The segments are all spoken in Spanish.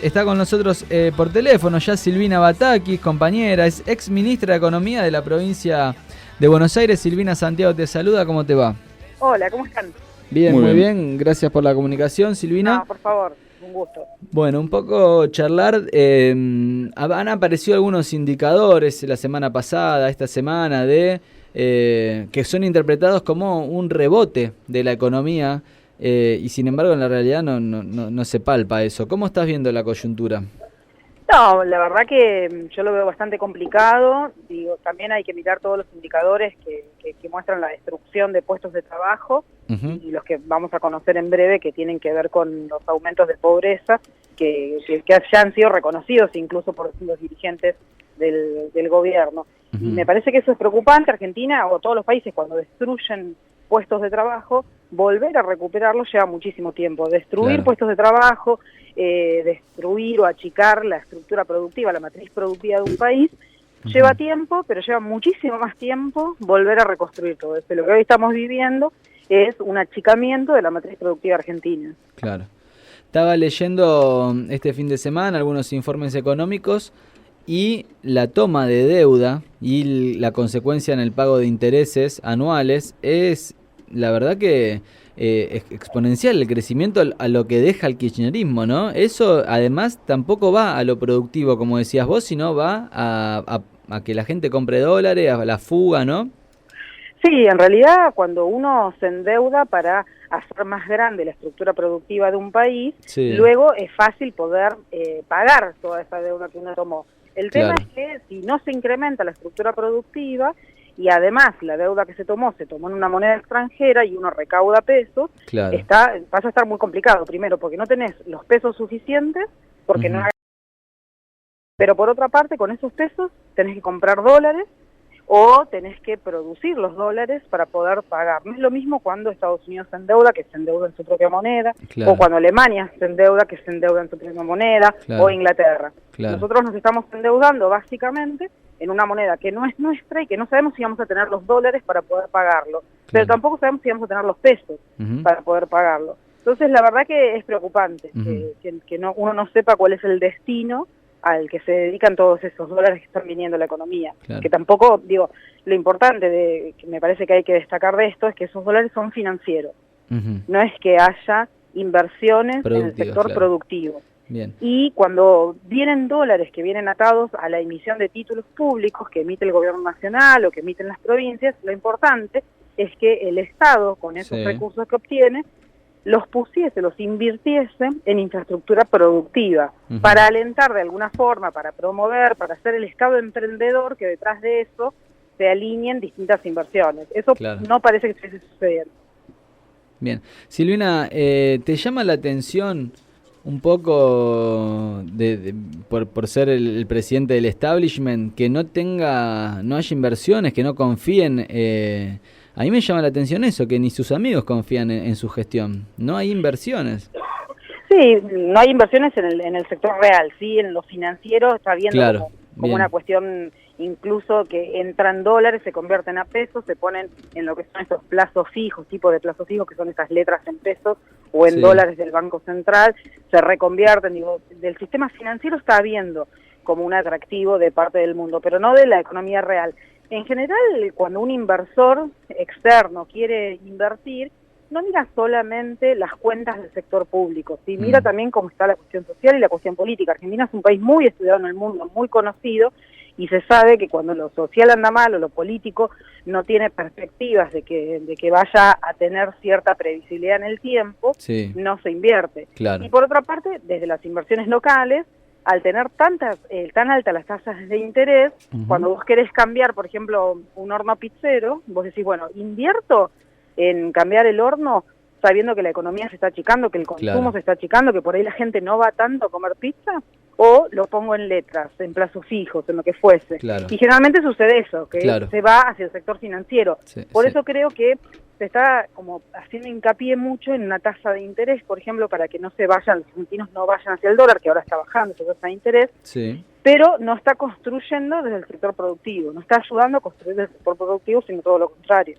Está con nosotros por teléfono ya Silvina Batakis, compañera, es ex ministra de Economía de la provincia de Buenos Aires. Silvina, Santiago te saluda, ¿cómo te va? Hola, ¿cómo están? Bien, muy bien, gracias por la comunicación, Silvina. No, por favor, un gusto. Bueno, un poco charlar, han aparecido algunos indicadores la semana pasada, esta semana, que son interpretados como un rebote de la economía. Y sin embargo en la realidad no se palpa eso. ¿Cómo estás viendo la coyuntura? No, la verdad que yo lo veo bastante complicado. Digo, también hay que mirar todos los indicadores que muestran la destrucción de puestos de trabajo y los que vamos a conocer en breve, que tienen que ver con los aumentos de pobreza que ya han sido reconocidos incluso por los dirigentes del gobierno. Y me parece que eso es preocupante. Argentina o todos los países, cuando destruyen puestos de trabajo, volver a recuperarlos lleva muchísimo tiempo. Destruir puestos de trabajo, destruir o achicar la estructura productiva, la matriz productiva de un país, lleva tiempo, pero lleva muchísimo más tiempo volver a reconstruir todo eso. Lo que hoy estamos viviendo es un achicamiento de la matriz productiva argentina. Claro. Estaba leyendo este fin de semana algunos informes económicos y la toma de deuda y la consecuencia en el pago de intereses anuales es, la verdad que es exponencial el crecimiento a lo que deja el kirchnerismo, ¿no? Eso además tampoco va a lo productivo, como decías vos, sino va a que la gente compre dólares, a la fuga, ¿no? Sí, en realidad cuando uno se endeuda para hacer más grande la estructura productiva de un país, luego es fácil poder pagar toda esa deuda que uno tomó. El tema es que si no se incrementa la estructura productiva y además la deuda que se tomó en una moneda extranjera y uno recauda pesos, pasa a estar muy complicado. Primero, porque no tenés los pesos suficientes, porque no hay... Pero por otra parte, con esos pesos tenés que comprar dólares o tenés que producir los dólares para poder pagar. No es lo mismo cuando Estados Unidos se endeuda, que se endeuda en su propia moneda, o cuando Alemania se endeuda, que se endeuda en su propia moneda, o Inglaterra. Nosotros nos estamos endeudando básicamente en una moneda que no es nuestra y que no sabemos si vamos a tener los dólares para poder pagarlo, pero tampoco sabemos si vamos a tener los pesos para poder pagarlo. Entonces la verdad que es preocupante que uno no sepa cuál es el destino al que se dedican todos esos dólares que están viniendo a la economía. Que tampoco, digo, lo importante que me parece que hay que destacar de esto es que esos dólares son financieros. No es que haya inversiones en el sector productivo. Bien. Y cuando vienen dólares que vienen atados a la emisión de títulos públicos que emite el gobierno nacional o que emiten las provincias, lo importante es que el Estado, con esos recursos que obtiene, los pusiese, los invirtiese en infraestructura productiva, para alentar de alguna forma, para promover, para hacer el Estado emprendedor que detrás de eso se alineen distintas inversiones. Eso no parece que esté sucediendo. Bien. Silvina, ¿te llama la atención un poco por ser el presidente del establishment que no haya inversiones, que no confíen? A mí me llama la atención eso, que ni sus amigos confían en su gestión. No hay inversiones. Sí, no hay inversiones en el sector real, sí, en lo financiero está viendo como una cuestión incluso que entran dólares, se convierten a pesos, se ponen en lo que son esos plazos fijos, tipo de plazos fijos que son esas letras en pesos o en dólares del Banco Central, se reconvierten, digo, del sistema financiero está habiendo como un atractivo de parte del mundo, pero no de la economía real. En general, cuando un inversor externo quiere invertir, no mira solamente las cuentas del sector público, ¿sí? Mira también cómo está la cuestión social y la cuestión política. Argentina es un país muy estudiado en el mundo, muy conocido, y se sabe que cuando lo social anda mal o lo político no tiene perspectivas de que vaya a tener cierta previsibilidad en el tiempo, no se invierte. Y por otra parte, desde las inversiones locales, al tener tan altas las tasas de interés, cuando vos querés cambiar, por ejemplo, un horno pizzero, vos decís, bueno, invierto en cambiar el horno sabiendo que la economía se está achicando, que el consumo se está achicando, que por ahí la gente no va tanto a comer pizza, o lo pongo en letras, en plazos fijos, en lo que fuese. Y generalmente sucede eso, que se va hacia el sector financiero. Por eso creo que se está como haciendo hincapié mucho en una tasa de interés, por ejemplo, para que no se vayan, los argentinos no vayan hacia el dólar, que ahora está bajando esa tasa de interés, pero no está construyendo desde el sector productivo, no está ayudando a construir desde el sector productivo, sino todo lo contrario.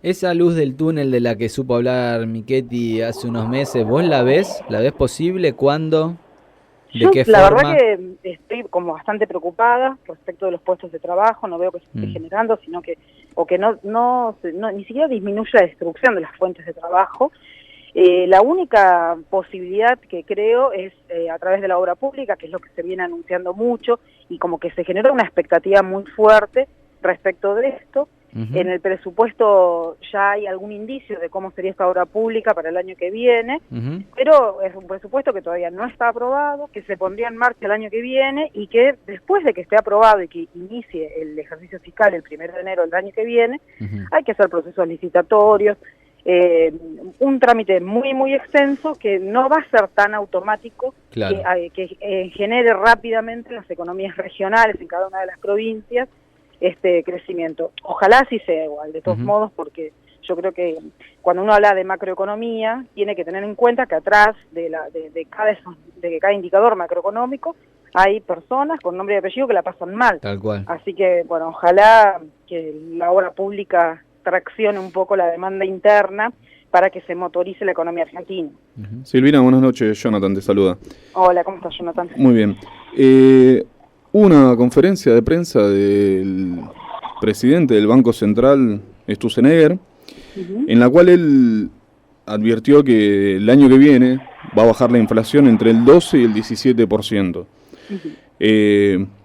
Esa luz del túnel de la que supo hablar Michetti hace unos meses, ¿vos la ves? ¿La ves posible? ¿Cuándo? ¿De qué la forma? verdad que estoy como bastante preocupada respecto de los puestos de trabajo, no veo que se esté generando, sino que, o que ni siquiera disminuye la destrucción de las fuentes de trabajo. La única posibilidad que creo es a través de la obra pública, que es lo que se viene anunciando mucho, y como que se genera una expectativa muy fuerte respecto de esto. En el presupuesto ya hay algún indicio de cómo sería esta obra pública para el año que viene, pero es un presupuesto que todavía no está aprobado, que se pondría en marcha el año que viene y que después de que esté aprobado y que inicie el ejercicio fiscal el 1 de enero del año que viene, hay que hacer procesos licitatorios, un trámite muy, muy extenso que no va a ser tan automático, claro, que genere rápidamente en las economías regionales en cada una de las provincias este crecimiento. Ojalá así sea igual, de todos modos, porque yo creo que cuando uno habla de macroeconomía tiene que tener en cuenta que atrás de cada indicador macroeconómico hay personas con nombre y apellido que la pasan mal. Tal cual. Así que, bueno, ojalá que la obra pública traccione un poco la demanda interna para que se motorice la economía argentina. Silvina, buenas noches. Jonathan te saluda. Hola, ¿cómo estás, Jonathan? Muy bien. Una conferencia de prensa del presidente del Banco Central, Sturzenegger, en la cual él advirtió que el año que viene va a bajar la inflación entre el 12 y el 17%.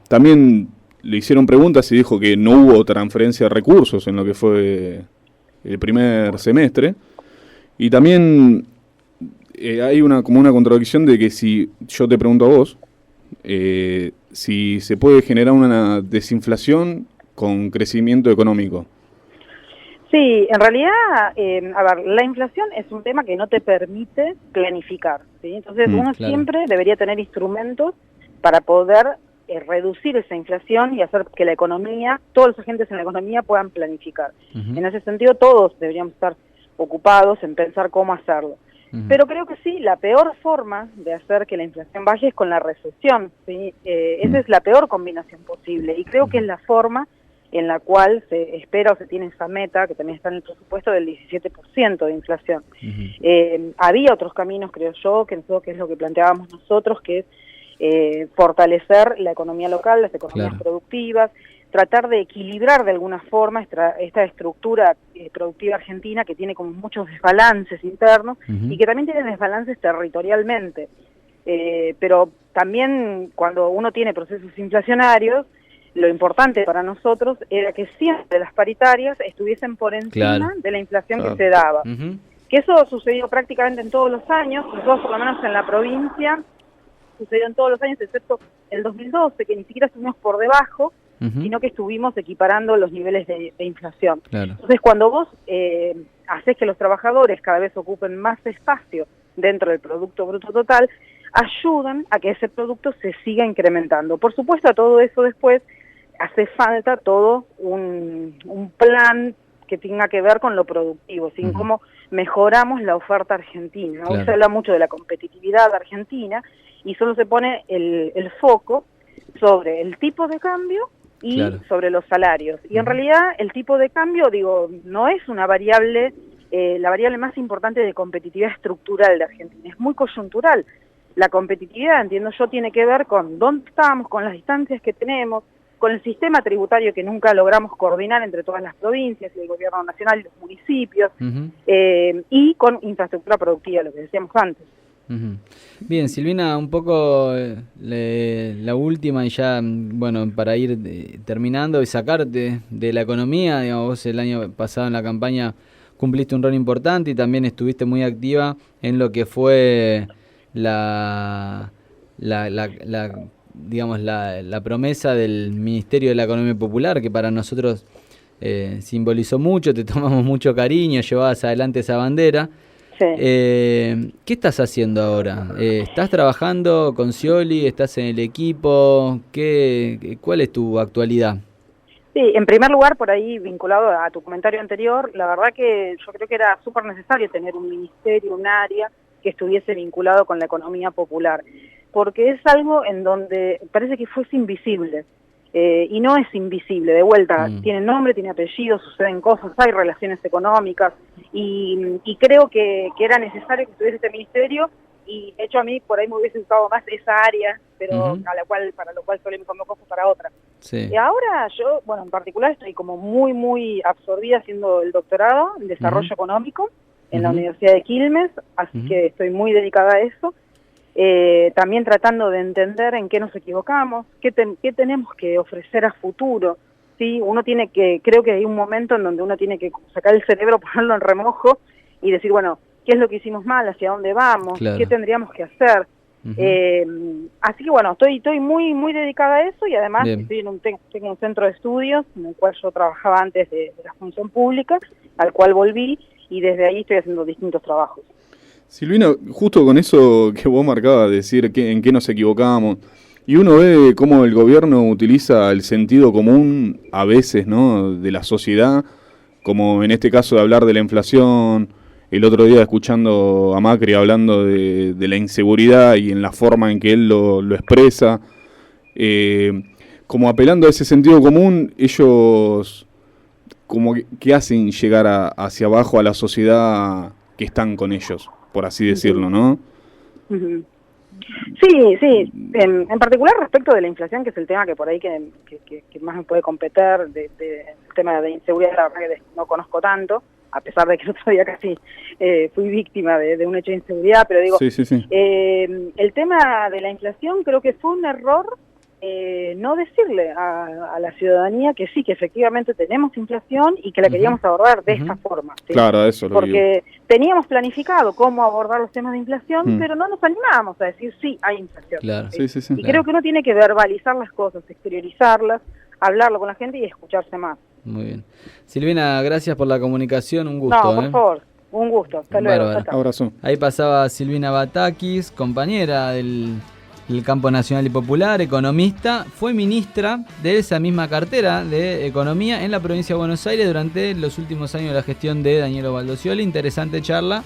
También le hicieron preguntas y dijo que no hubo transferencia de recursos en lo que fue el primer semestre. Y también hay como una contradicción de que si yo te pregunto a vos, si se puede generar una desinflación con crecimiento económico. Sí, en realidad, a ver, la inflación es un tema que no te permite planificar, ¿sí? Entonces uno siempre debería tener instrumentos para poder reducir esa inflación y hacer que la economía, todos los agentes en la economía puedan planificar. En ese sentido, todos deberíamos estar ocupados en pensar cómo hacerlo. Pero creo que sí, la peor forma de hacer que la inflación baje es con la recesión, ¿sí? Esa es la peor combinación posible y creo que es la forma en la cual se espera o se tiene esa meta, que también está en el presupuesto, del 17% de inflación. Había otros caminos, creo yo, que es lo que planteábamos nosotros, que es fortalecer la economía local, las economías productivas, tratar de equilibrar de alguna forma esta estructura productiva argentina que tiene como muchos desbalances internos y que también tiene desbalances territorialmente. Pero también cuando uno tiene procesos inflacionarios, lo importante para nosotros era que siempre las paritarias estuviesen por encima de la inflación que se daba. Que eso sucedió prácticamente en todos los años, nosotros por lo menos en la provincia, sucedió en todos los años, excepto el 2012, que ni siquiera estuvimos por debajo, sino que estuvimos equiparando los niveles de inflación. Entonces, cuando vos haces que los trabajadores cada vez ocupen más espacio dentro del Producto Bruto Total, ayudan a que ese producto se siga incrementando. Por supuesto, a todo eso después hace falta todo un plan que tenga que ver con lo productivo, sin cómo mejoramos la oferta argentina. Hoy se habla mucho de la competitividad argentina y solo se pone el foco sobre el tipo de cambio y sobre los salarios. Y en realidad el tipo de cambio, no es una variable, la variable más importante de competitividad estructural de Argentina, es muy coyuntural. La competitividad, entiendo yo, tiene que ver con dónde estamos, con las distancias que tenemos, con el sistema tributario que nunca logramos coordinar entre todas las provincias y el gobierno nacional y los municipios, y con infraestructura productiva, lo que decíamos antes. Bien, Silvina, un poco la última y ya, bueno, para ir terminando y sacarte de la economía, digamos, vos el año pasado en la campaña cumpliste un rol importante y también estuviste muy activa en lo que fue la promesa del Ministerio de la Economía Popular, que para nosotros simbolizó mucho, te tomamos mucho cariño, llevabas adelante esa bandera. ¿Qué estás haciendo ahora? ¿Estás trabajando con Scioli? ¿Estás en el equipo? ¿Cuál es tu actualidad? Sí, en primer lugar, por ahí vinculado a tu comentario anterior, la verdad que yo creo que era súper necesario tener un ministerio, un área que estuviese vinculado con la economía popular, porque es algo en donde parece que fuese invisible. Y no es invisible, de vuelta, tiene nombre, tiene apellido, suceden cosas, hay relaciones económicas, y creo que era necesario que tuviese este ministerio y de hecho a mí por ahí me hubiese gustado más esa área, pero para lo cual solo me convocó para otra. Sí. Y ahora yo, bueno, en particular estoy como muy absorbida haciendo el doctorado en desarrollo económico en la Universidad de Quilmes, así que estoy muy dedicada a eso. También tratando de entender en qué nos equivocamos, qué tenemos que ofrecer a futuro. Sí, uno tiene que, creo que hay un momento en donde uno tiene que sacar el cerebro, ponerlo en remojo y decir, bueno, ¿qué es lo que hicimos mal? ¿Hacia dónde vamos? Claro. ¿Qué tendríamos que hacer? Así que bueno, estoy muy dedicada a eso y además tengo un centro de estudios en el cual yo trabajaba antes de la función pública, al cual volví y desde ahí estoy haciendo distintos trabajos. Silvina, justo con eso que vos marcabas, decir en qué nos equivocábamos, y uno ve cómo el gobierno utiliza el sentido común a veces, ¿no?, de la sociedad, como en este caso de hablar de la inflación, el otro día escuchando a Macri hablando de la inseguridad y en la forma en que él lo expresa, como apelando a ese sentido común, ellos como que hacen llegar hacia abajo a la sociedad que están con ellos, por así decirlo, ¿no? Sí. En particular respecto de la inflación, que es el tema que por ahí que más me puede competir, el tema de inseguridad, la verdad que no conozco tanto, a pesar de que el otro día casi fui víctima de un hecho de inseguridad, pero digo, el tema de la inflación creo que fue un error no decirle a la ciudadanía que sí, que efectivamente tenemos inflación y que la queríamos abordar de esta forma. ¿Sí? Claro, eso lo porque teníamos planificado cómo abordar los temas de inflación, pero no nos animábamos a decir sí, hay inflación. Claro. Y creo que uno tiene que verbalizar las cosas, exteriorizarlas, hablarlo con la gente y escucharse más. Muy bien. Silvina, gracias por la comunicación, un gusto. No, por favor, un gusto. Hasta luego. Abrazo. Ahí pasaba Silvina Batakis, compañera del Campo Nacional y Popular, economista, fue ministra de esa misma cartera de Economía en la provincia de Buenos Aires durante los últimos años de la gestión de Daniel Baldoscioli. Interesante charla